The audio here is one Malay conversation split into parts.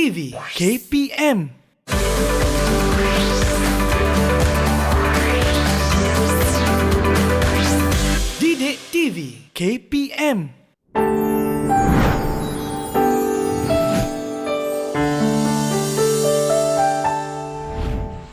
TV KPM. Didik TV KPM.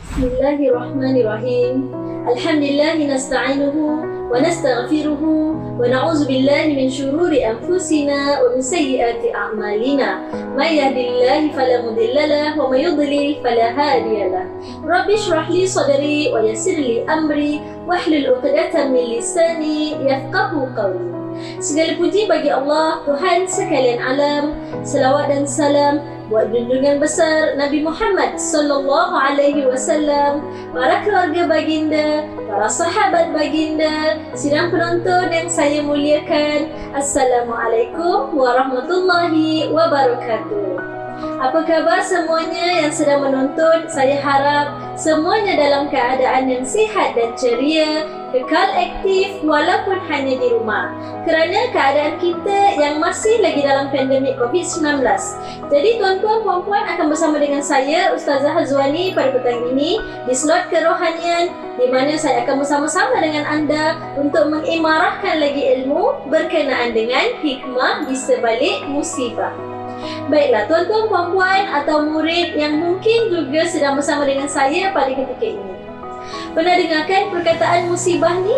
Bismillahirrahmanirrahim. Alhamdulillah nasta'inuhu wa nastaghfiruhu wa na'udzu billahi min syururi anfusina wa min sayyiati a'malina. May yahdihillahu fala mudilla lahu wa may yudlil fala hadiya lahu. Rabbi shrah li sadri wa yassir li amri wahlul 'uqdatam min lisani yafqahu qawli. Segala puji bagi Allah, Tuhan sekalian alam. Selawat dan salam buat junjungan besar Nabi Muhammad sallallahu alaihi wasallam, para keluarga baginda, para sahabat baginda, sidang penonton yang saya muliakan. Assalamualaikum warahmatullahi wabarakatuh. Apa khabar semuanya yang sedang menonton? Saya harap semuanya dalam keadaan yang sihat dan ceria, kekal aktif walaupun hanya di rumah, kerana keadaan kita yang masih lagi dalam pandemik COVID-19. Jadi tuan-tuan puan-puan akan bersama dengan saya Ustazah Hazwani pada petang ini di slot kerohanian, di mana saya akan bersama-sama dengan anda untuk mengimarahkan lagi ilmu berkenaan dengan hikmah di sebalik musibah. Baiklah tuan-tuan puan-puan atau murid yang mungkin juga sedang bersama dengan saya pada ketika ini, pernah dengarkan perkataan musibah ni?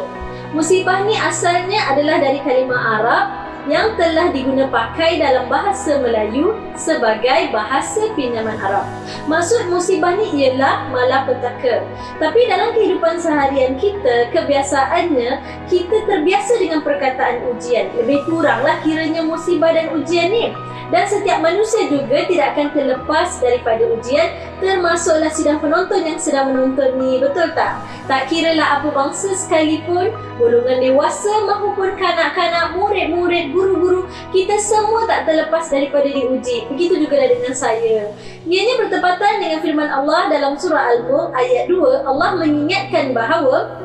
Musibah ni asalnya adalah dari kalimah Arab yang telah diguna pakai dalam bahasa Melayu sebagai bahasa pinjaman Arab. Maksud musibah ni ialah malapetaka. Tapi dalam kehidupan seharian kita, kebiasaannya kita terbiasa dengan perkataan ujian. Lebih kuranglah kiranya musibah dan ujian ni. Dan setiap manusia juga tidak akan terlepas daripada ujian, termasuklah sidang penonton yang sedang menonton ni, betul tak? Tak kiralah apa bangsa sekalipun, golongan dewasa maupun kanak-kanak, murid-murid, guru-guru, kita semua tak terlepas daripada diuji. Begitu juga dengan saya. Ianya bertepatan dengan firman Allah dalam surah Al-Mulk ayat 2, Allah mengingatkan bahawa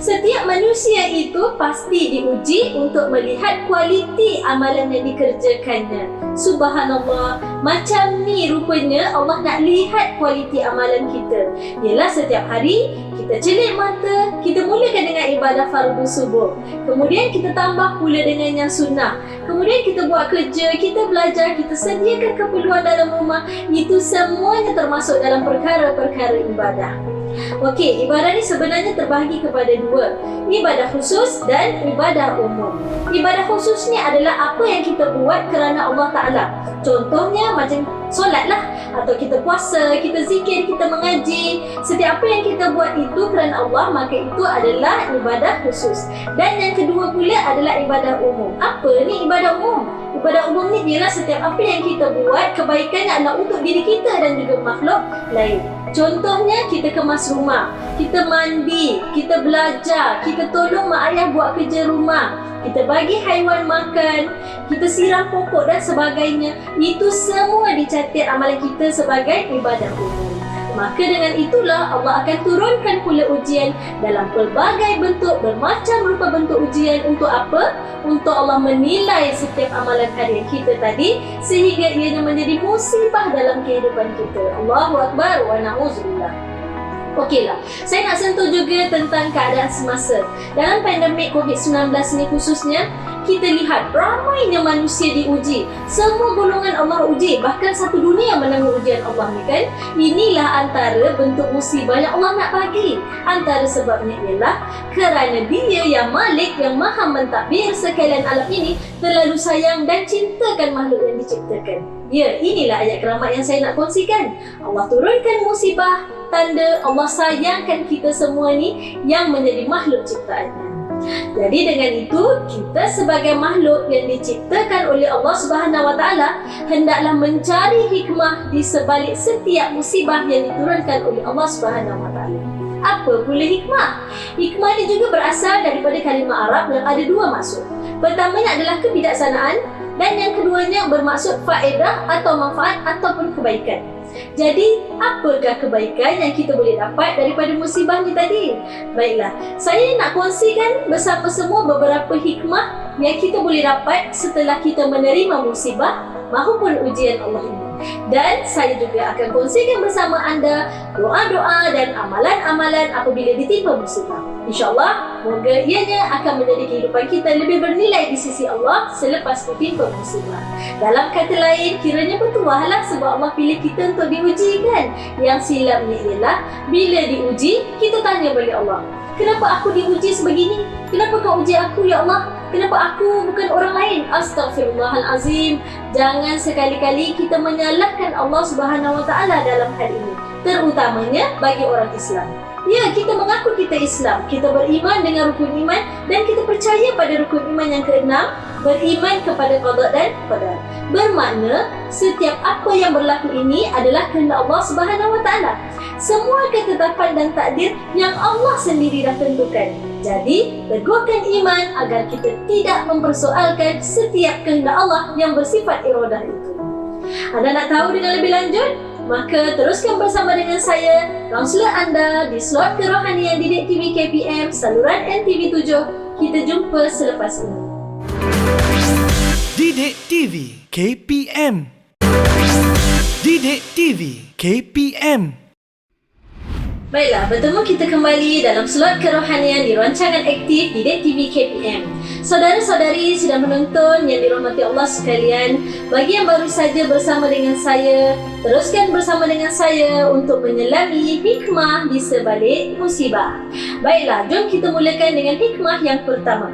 setiap manusia itu pasti diuji untuk melihat kualiti amalan yang dikerjakannya. Subhanallah, macam ni rupanya Allah nak lihat kualiti amalan kita. Ialah setiap hari kita celik mata, kita mulakan dengan ibadah fardu subuh. Kemudian kita tambah pula dengan yang sunnah. Kemudian kita buat kerja, kita belajar, kita sediakan keperluan dalam rumah. Itu semuanya termasuk dalam perkara-perkara ibadah. Okey, ibadah ni sebenarnya terbahagi kepada dua, ibadah khusus dan ibadah umum. Ibadah khusus ni adalah apa yang kita buat kerana Allah Ta'ala. Contohnya macam solat lah, atau kita puasa, kita zikir, kita mengaji. Setiap apa yang kita buat itu kerana Allah, maka itu adalah ibadah khusus. Dan yang kedua pula adalah ibadah umum. Apa ni ibadah umum? Ibadah umum ni ialah setiap apa yang kita buat, kebaikannya adalah untuk diri kita dan juga makhluk lain. Contohnya kita kemas rumah, kita mandi, kita belajar, kita tolong mak ayah buat kerja rumah, kita bagi haiwan makan, kita siram pokok dan sebagainya. Itu semua dicatat amalan kita sebagai ibadah umum. Maka dengan itulah Allah akan turunkan pula ujian dalam pelbagai bentuk, bermacam rupa bentuk ujian. Untuk apa? Untuk Allah menilai setiap amalan harian kita tadi, sehingga ianya menjadi musibah dalam kehidupan kita. Allahu Akbar wa na'udzubillah. Okeylah, saya nak sentuh juga tentang keadaan semasa. Dalam pandemik COVID-19 ni khususnya, kita lihat ramainya manusia diuji. Semua golongan Allah uji, bahkan satu dunia menanggung ujian Allah ni kan. Inilah antara bentuk musibah yang Allah nak bagi. Antara sebabnya ialah kerana Dia yang Malik, yang Maha mentadbir sekalian alam ini, terlalu sayang dan cintakan makhluk yang diciptakan. Ya, inilah ayat keramat yang saya nak kongsikan. Allah turunkan musibah, tanda Allah sayangkan kita semua ni yang menjadi makhluk ciptaannya. Jadi dengan itu, kita sebagai makhluk yang diciptakan oleh Allah Subhanahu Wa Taala hendaklah mencari hikmah di sebalik setiap musibah yang diturunkan oleh Allah Subhanahu Wa Taala. Apa pula hikmah? Hikmah ini juga berasal daripada kalimah Arab yang ada dua maksud. Pertamanya adalah kebijaksanaan dan yang keduanya bermaksud faedah atau manfaat ataupun kebaikan. Jadi, apakah kebaikan yang kita boleh dapat daripada musibah ni tadi? Baiklah, saya nak kongsikan bersama semua beberapa hikmah yang kita boleh dapat setelah kita menerima musibah maupun ujian Allah ini. Dan saya juga akan kongsikan bersama anda doa-doa dan amalan-amalan apabila ditimpa musibah. InsyaAllah, moga ianya akan menjadi kehidupan kita lebih bernilai di sisi Allah selepas ditimpa musibah. Dalam kata lain, kiranya bertuahlah sebab Allah pilih kita untuk diuji kan. Yang silapnya ialah bila diuji, kita tanya balik Allah, kenapa aku diuji sebegini? Kenapa kau uji aku ya Allah? Kenapa aku bukan orang lain? Astaghfirullahalazim. Jangan sekali-kali kita menyalahkan Allah Subhanahu Wa Taala dalam hal ini, terutamanya bagi orang Islam. Ya, kita mengaku kita Islam, kita beriman dengan rukun iman dan kita percaya pada rukun iman yang keenam, beriman kepada qada dan qadar. Bermakna setiap apa yang berlaku ini adalah kehendak Allah Subhanahu Wa Taala. Semua ketetapan dan takdir yang Allah sendiri dah tentukan. Jadi, teguhkan iman agar kita tidak mempersoalkan setiap kehendak Allah yang bersifat iradah itu. Anda nak tahu dengan lebih lanjut? Maka teruskan bersama dengan saya, kaunselor anda di slot kerohanian Didik TV KPM, saluran NTV 7. Kita jumpa selepas ini. Didik TV KPM. Didik TV KPM. Baiklah, bertemu kita kembali dalam slot kerohanian di rancangan aktif Didik TV KPM. Saudara-saudari sedang menonton yang dirahmati Allah sekalian, bagi yang baru saja bersama dengan saya, teruskan bersama dengan saya untuk menyelami hikmah di sebalik musibah. Baiklah, jom kita mulakan dengan hikmah yang pertama.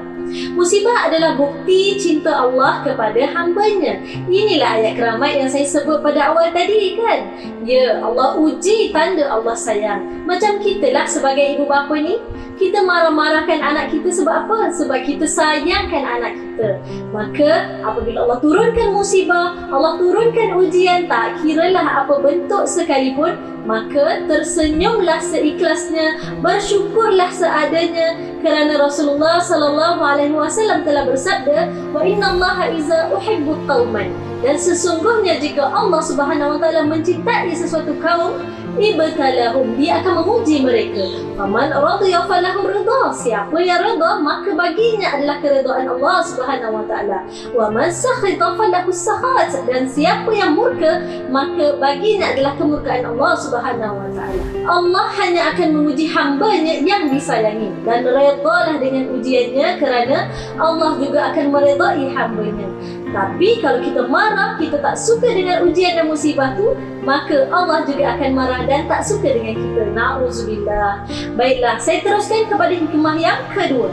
Musibah adalah bukti cinta Allah kepada hamba-Nya. Inilah ayat keramat yang saya sebut pada awal tadi kan. Ya, Allah uji tanda Allah sayang. Macam kita lah sebagai ibu bapa ni, kita marah-marahkan anak kita sebab apa? Sebab kita sayangkan anak kita. Maka apabila Allah turunkan musibah, Allah turunkan ujian, tak kiralah apa bentuk sekalipun, maka tersenyumlah seikhlasnya, bersyukurlah seadanya, kerana Rasulullah SAW telah bersabda, wa innallaha iza uhibbut qauman, dan sesungguhnya jika Allah Subhanahu Wa Taala mencintai sesuatu kaum, ibtalahum, dia akan menguji mereka. Faman radiya falahu ridha, siapa yang redha maka baginya adalah keredaan Allah Subhanahu Wa Taala. Wa man sakhita falahu sakhat, dan siapa yang murka maka baginya adalah kemurkaan Allah Subhanahu Wa Taala. Allah hanya akan menguji hamba-Nya yang disayangi, dan redhalah dengan ujiannya kerana Allah juga akan meredai hamba-Nya. Tapi kalau kita marah, kita tak suka dengan ujian dan musibah tu, maka Allah juga akan marah dan tak suka dengan kita. Na'udzubillah. Baiklah, saya teruskan kepada hikmah yang kedua.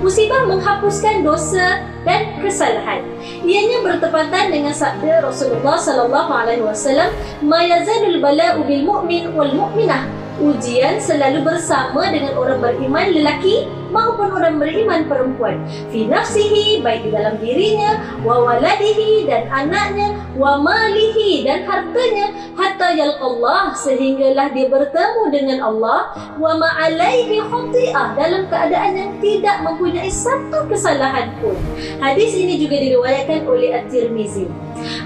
Musibah menghapuskan dosa dan kesalahan. Ianya bertepatan dengan sabda Rasulullah SAW, "Ma yazalul bala'u bil mu'min wal mu'minah." Ujian selalu bersama dengan orang beriman lelaki maupun orang beriman perempuan. Fi nafsihi, baik di dalam dirinya, wa waladihi, dan anaknya, wa malihi, dan hartanya, hatta yalqallah, sehinggalah dia bertemu dengan Allah, wa ma'alaihi khati'ah, dalam keadaan yang tidak mempunyai satu kesalahan pun. Hadis ini juga diriwayatkan oleh At-Tirmizi.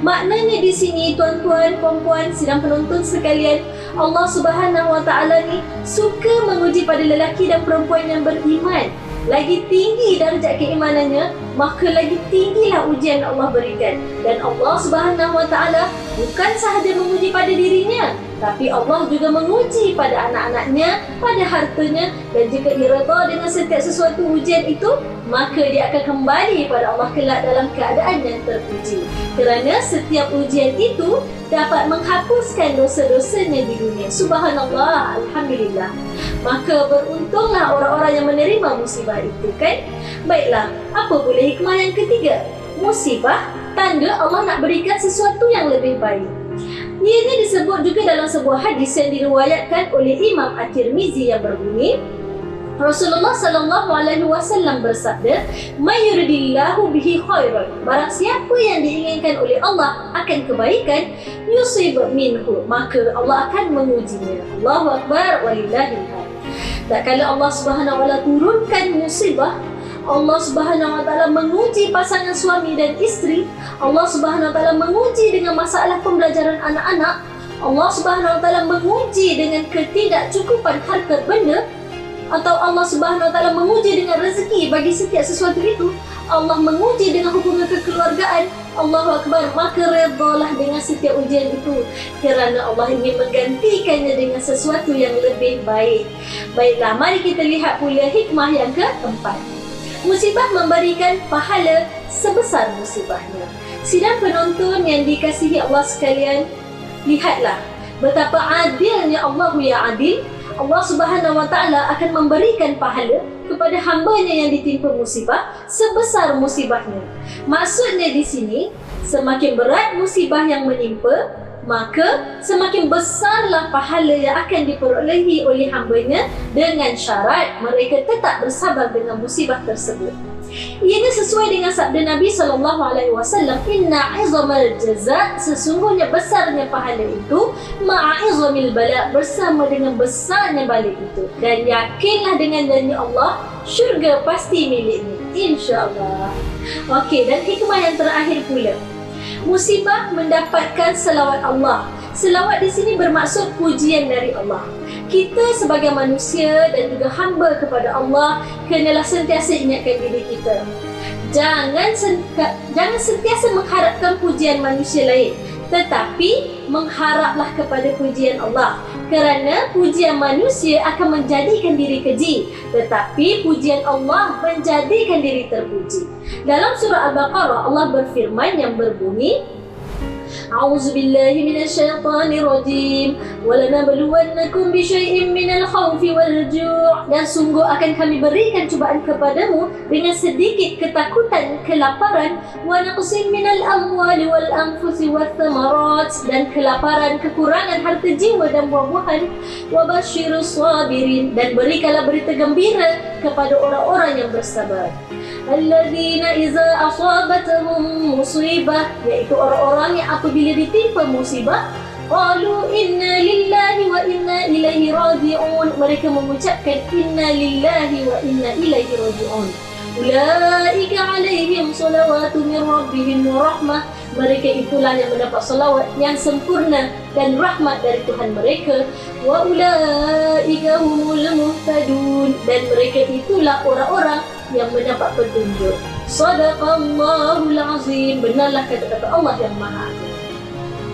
Maknanya di sini, tuan-tuan, puan-puan, sidang penonton sekalian, Allah Subhanahu Wa Taala ni suka menguji pada lelaki dan perempuan yang beriman. Lagi tinggi darjat keimanannya, maka lagi tinggilah ujian Allah berikan. Dan Allah Subhanahu Wa Taala bukan sahaja menguji pada dirinya, tapi Allah juga menguji pada anak-anaknya, pada hartanya, dan jika dia redha dengan setiap sesuatu ujian itu, maka dia akan kembali pada Allah kelak dalam keadaan yang terpuji. Kerana setiap ujian itu dapat menghapuskan dosa-dosanya di dunia. Subhanallah, Alhamdulillah. Maka beruntunglah orang-orang yang menerima musibah itu kan. Baiklah, apa pula hikmah yang ketiga? Musibah tanda Allah nak berikan sesuatu yang lebih baik. Ianya disebut juga dalam sebuah hadis yang diriwayatkan oleh Imam At-Tirmizi yang berbunyi, Rasulullah SAW bersabda, "May yuridillahu bihi khairan." Barang siapa yang diinginkan oleh Allah akan kebaikan, yusib minhu, maka Allah akan mengujinya. Allahu Akbar, walillahil hamd. Tak kala Allah Subhanahu Wa Taala turunkan musibah, Allah Subhanahu Wa Taala menguji pasangan suami dan isteri, Allah Subhanahu Wa Taala menguji dengan masalah pembelajaran anak-anak, Allah Subhanahu Wa Taala menguji dengan ketidakcukupan harta benda, Atau Allah Subhanahu Wa Taala menguji dengan rezeki bagi setiap sesuatu itu. Allah menguji dengan hubungan kekeluargaan. Allahu Akbar, maka redalah dengan setiap ujian itu, kerana Allah ingin menggantikannya dengan sesuatu yang lebih baik. Baiklah, mari kita lihat pula hikmah yang keempat. Musibah memberikan pahala sebesar musibahnya. Sidang penonton yang dikasihi Allah sekalian, lihatlah betapa adilnya Allah ya adil. Allah Subhanahu Wa Taala akan memberikan pahala kepada hamba-Nya yang ditimpa musibah sebesar musibahnya. Maksudnya di sini, semakin berat musibah yang menimpa, maka semakin besarlah pahala yang akan diperolehi oleh hamba-Nya dengan syarat mereka tetap bersabar dengan musibah tersebut. Ianya sesuai dengan sabda Nabi SAW, Inna izamal jaza, sesungguhnya besarnya pahala itu, ma'izamil bala, bersama dengan besarnya bala itu. Dan yakinlah dengan janji Allah, syurga pasti miliknya, insyaAllah. Okey, dan hikmah yang terakhir pula, musibah mendapatkan selawat Allah. Selawat di sini bermaksud pujian dari Allah. Kita sebagai manusia dan juga hamba kepada Allah kenalah sentiasa ingatkan diri kita. Jangan sentiasa mengharapkan pujian manusia lain, tetapi mengharaplah kepada pujian Allah. Kerana pujian manusia akan menjadikan diri keji, tetapi pujian Allah menjadikan diri terpuji. Dalam surah Al-Baqarah, Allah berfirman yang berbunyi, A'udzu billahi minasyaitonir rajim. Walanabluwannakum bisyai'in minal khaufi wal ju'. Dan sungguh akan kami berikan cubaan kepadamu dengan sedikit ketakutan, kelaparan, wa naqsin minal amwali wal anfusi wath thamarat, dan kelaparan, kekurangan harta jiwa dan buah-buahan. Wa basyirus sabirin, dan berikanlah berita gembira kepada orang-orang yang bersabar. Alladzina iza asabatuhum musibah, yaitu orang-orang yang apabila ditimpa musibah, qalu inna lillahi wa inna ilaihi raji'un, mereka mengucapkan inna lillahi wa inna ilaihi raji'un. Ulaika alaihim salawatu min rabbihim wa rahmah, mereka itulah yang mendapat salawat yang sempurna dan rahmat dari Tuhan mereka. Wa ulaika humul muhtadun, dan mereka itulah orang-orang yang mendapat petunjuk. Sadaqallahul azim, benarlah kata-kata Allah yang Maha Agung.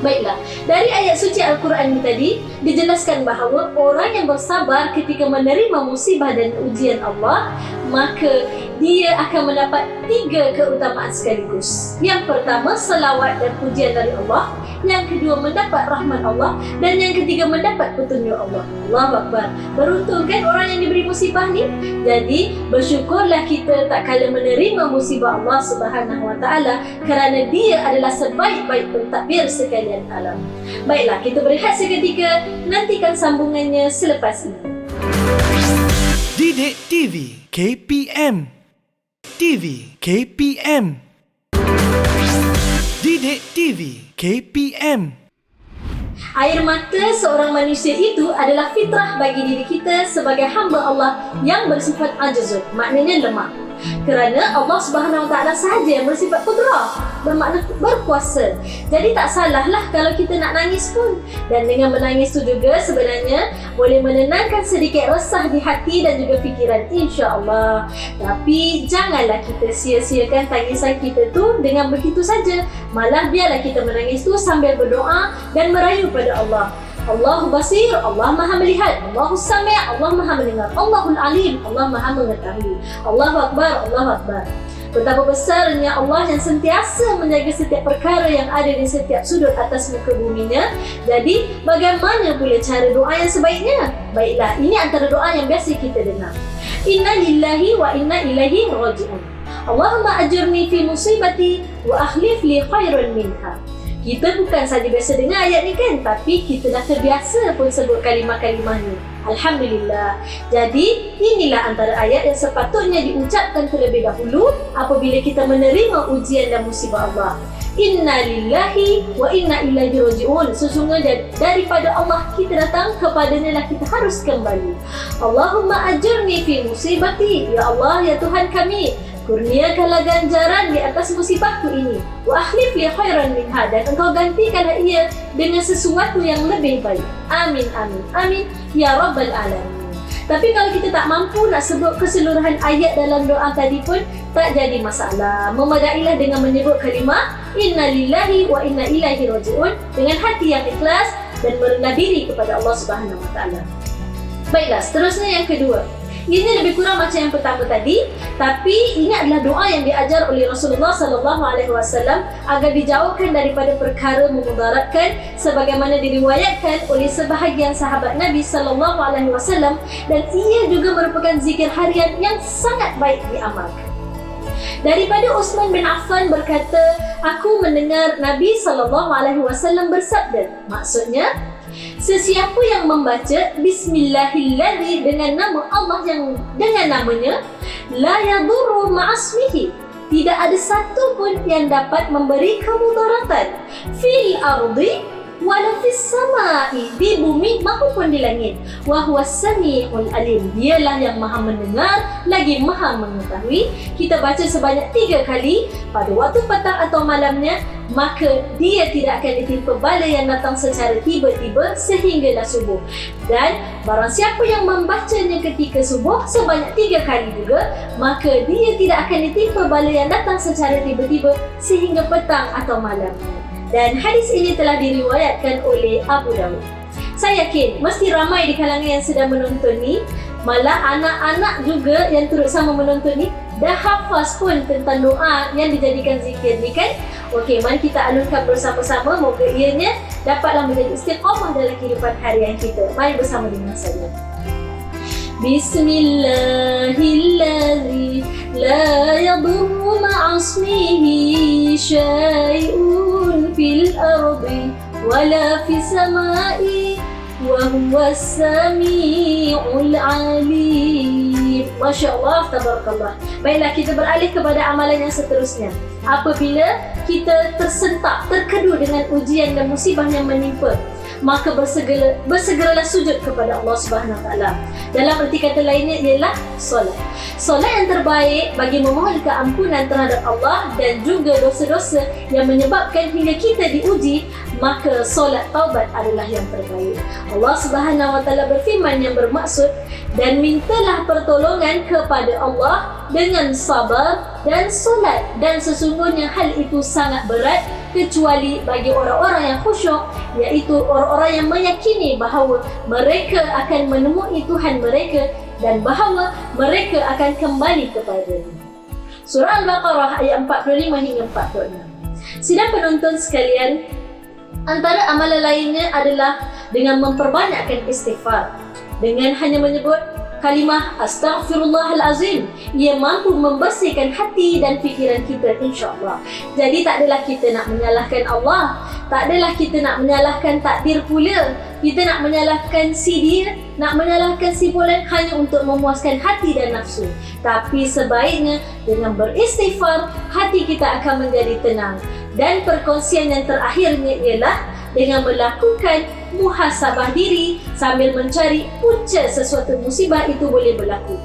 Baiklah, dari ayat suci Al-Quran ini tadi dijelaskan bahawa orang yang bersabar ketika menerima musibah dan ujian Allah, maka dia akan mendapat 3 keutamaan sekaligus. Yang pertama, selawat dan pujian dari Allah. Yang kedua, mendapat rahmat Allah. Dan yang ketiga, mendapat petunjuk Allah. Allahu Akbar. Beruntung kan orang yang diberi musibah ni? Jadi, bersyukurlah kita tak kala menerima musibah Allah Subhanahu Wa Taala, kerana dia adalah sebaik-baik pentadbir sekalian alam. Baiklah, kita berehat seketika. Nantikan sambungannya selepas ini. Didik TV KPM TV KPM Didik TV KPM. Air mata seorang manusia itu adalah fitrah bagi diri kita sebagai hamba Allah yang bersifat ajazun, maknanya lemah. Kerana Allah Subhanahu Wa Taala sahaja yang bersifat qudrah, bermakna berkuasa. Jadi tak salahlah kalau kita nak nangis pun. Dan dengan menangis tu juga sebenarnya boleh menenangkan sedikit resah di hati dan juga fikiran, insya-Allah. Tapi janganlah kita sia-siakan tangisan kita tu dengan begitu saja. Malah biarlah kita menangis tu sambil berdoa dan merayu pada Allah. Allahu basir, Allah maha melihat. Allahu sami', Allah maha mendengar. Allahul alim, Allah maha mengetahui. Allahu akbar, Allahu akbar. Betapa besarnya Allah yang sentiasa menjaga setiap perkara yang ada di setiap sudut atas muka buminya. Jadi, bagaimana pula cara doa yang sebaiknya? Baiklah, ini antara doa yang biasa kita dengar. Inna lillahi wa inna ilaihi raji'un. Allahumma ajurni fi musibati wa akhlif li khairan minha. Kita bukan saja biasa dengar ayat ni kan, tapi kita dah terbiasa pun sebut kalimah-kalimah ni. Alhamdulillah. Jadi, inilah antara ayat yang sepatutnya diucapkan terlebih dahulu apabila kita menerima ujian dan musibah Allah. Inna lillahi wa inna ilaihi raji'un. Sesungguhnya daripada Allah kita datang, kepadanya lah kita harus kembali. Allahumma ajurni fi musibati. Ya Allah, ya Tuhan kami, kurniakanlah ganjaran di atas musibahku ini. Wa akhlif li khairan minha, dan engkau gantikanlah ia dengan sesuatu yang lebih baik. Amin, amin, amin. Ya Rabbal Alamin. Tapi kalau kita tak mampu nak sebut keseluruhan ayat dalam doa tadi pun tak jadi masalah. Memadailah dengan menyebut kalimah Inna lillahi wa inna ilaihi raji'un dengan hati yang ikhlas dan merendah diri kepada Allah Subhanahu Wa Taala. Baiklah, seterusnya yang kedua. Ini lebih kurang macam yang pertama tadi, tapi ini adalah doa yang diajar oleh Rasulullah SAW agar dijauhkan daripada perkara memudaratkan, sebagaimana diriwayatkan oleh sebahagian sahabat Nabi SAW, dan ia juga merupakan zikir harian yang sangat baik diamalkan. Daripada Uthman bin Affan berkata, aku mendengar Nabi SAW bersabda, maksudnya, sesiapa yang membaca Bismillahilladzi dengan nama Allah yang dengan namanya, la yadurru ma'asmihi, tidak ada satu pun yang dapat memberi kemudaratan fil ardi wala fis samai, di bumi maupun di langit. Wa huwas samiul alim, dialah yang maha mendengar lagi maha mengetahui. Kita baca sebanyak 3 kali pada waktu petang atau malamnya, maka dia tidak akan ditimpa bala yang datang secara tiba-tiba sehinggalah subuh. Dan barang siapa yang membacanya ketika subuh sebanyak 3 kali juga, maka dia tidak akan ditimpa bala yang datang secara tiba-tiba sehingga petang atau malamnya. Dan hadis ini telah diriwayatkan oleh Abu Dawud. Saya yakin mesti ramai di kalangan yang sedang menonton ni, malah anak-anak juga yang turut sama menonton ni dah hafaz pun tentang doa yang dijadikan zikir ni kan. Okey, mari kita alunkan bersama-sama, moga ianya dapatlah menjadi istiqamah dalam kehidupan harian kita. Mari bersama dengan saya. Bismillahilladzi la yadurru ma'asmihi syai'un fil ardi wala fis samai wa huwas samiul alim. Masya Allah, tabarakallah. Baiklah, kita beralih kepada amalan yang seterusnya. Apabila kita tersentak, terkedu dengan ujian dan musibah yang menimpa, maka bersegeralah sujud kepada Allah Subhanahu Wa Taala. Dalam erti kata lainnya ialah solat. Solat yang terbaik bagi memohon keampunan terhadap Allah dan juga dosa-dosa yang menyebabkan hingga kita diuji, maka solat taubat adalah yang terbaik. Allah Subhanahu Wa Taala berfirman yang bermaksud, dan mintalah pertolongan kepada Allah dengan sabar dan solat, dan sesungguhnya hal itu sangat berat kecuali bagi orang-orang yang khusyuk, iaitu orang-orang yang meyakini bahawa mereka akan menemui Tuhan mereka dan bahawa mereka akan kembali kepadanya. Surah Al-Baqarah ayat 45 hingga 46. Sidang penonton sekalian, antara amalan lainnya adalah dengan memperbanyakkan istighfar. Dengan hanya menyebut kalimah Astaghfirullahalazim, ia mampu membersihkan hati dan fikiran kita, insya-Allah. Jadi tak adalah kita nak menyalahkan Allah, tak adalah kita nak menyalahkan takdir pula, kita nak menyalahkan si dia, nak menyalahkan si fulan hanya untuk memuaskan hati dan nafsu. Tapi sebaiknya dengan beristighfar, hati kita akan menjadi tenang. Dan perkongsian yang terakhirnya ialah dengan melakukan muhasabah diri sambil mencari punca sesuatu musibah itu boleh berlaku.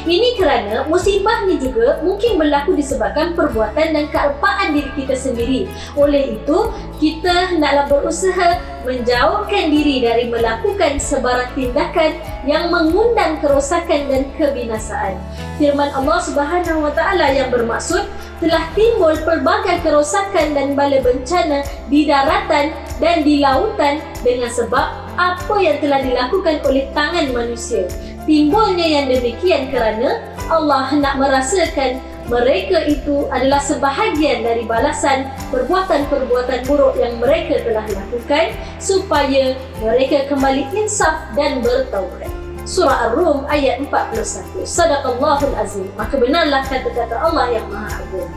Ini kerana musibah ni juga mungkin berlaku disebabkan perbuatan dan kealpaan diri kita sendiri. Oleh itu, kita hendaklah berusaha menjauhkan diri dari melakukan sebarang tindakan yang mengundang kerosakan dan kebinasaan. Firman Allah Subhanahu Wa Taala yang bermaksud, telah timbul pelbagai kerosakan dan bala bencana di daratan dan di lautan dengan sebab apa yang telah dilakukan oleh tangan manusia. Timbulnya yang demikian kerana Allah hendak merasakan mereka itu adalah sebahagian dari balasan perbuatan-perbuatan buruk yang mereka telah lakukan, supaya mereka kembali insaf dan bertaubat. Surah Ar-Rum ayat 41. Sadaqallahul azim. Maka benarlah kata-kata Allah yang Maha Agung.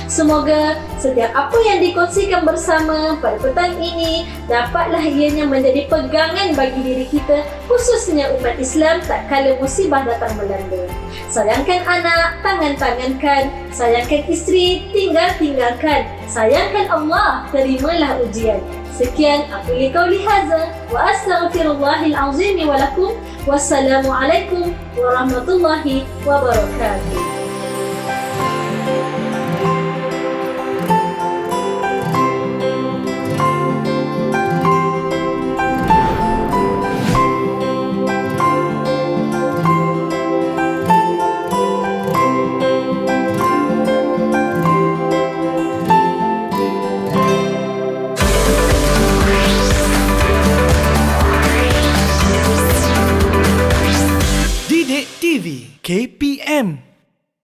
Semoga setiap apa yang dikongsikan bersama pada petang ini dapatlah ianya menjadi pegangan bagi diri kita, khususnya umat Islam tak kala musibah datang melanda. Sayangkan anak, tangan-tangankan. Sayangkan isteri, tinggalkan. Sayangkan Allah, terimalah ujian. Sekian aku qauli hadza wa astaghfirullahal azim wa lakum. Wassalamualaikum warahmatullahi wabarakatuh. TV KPM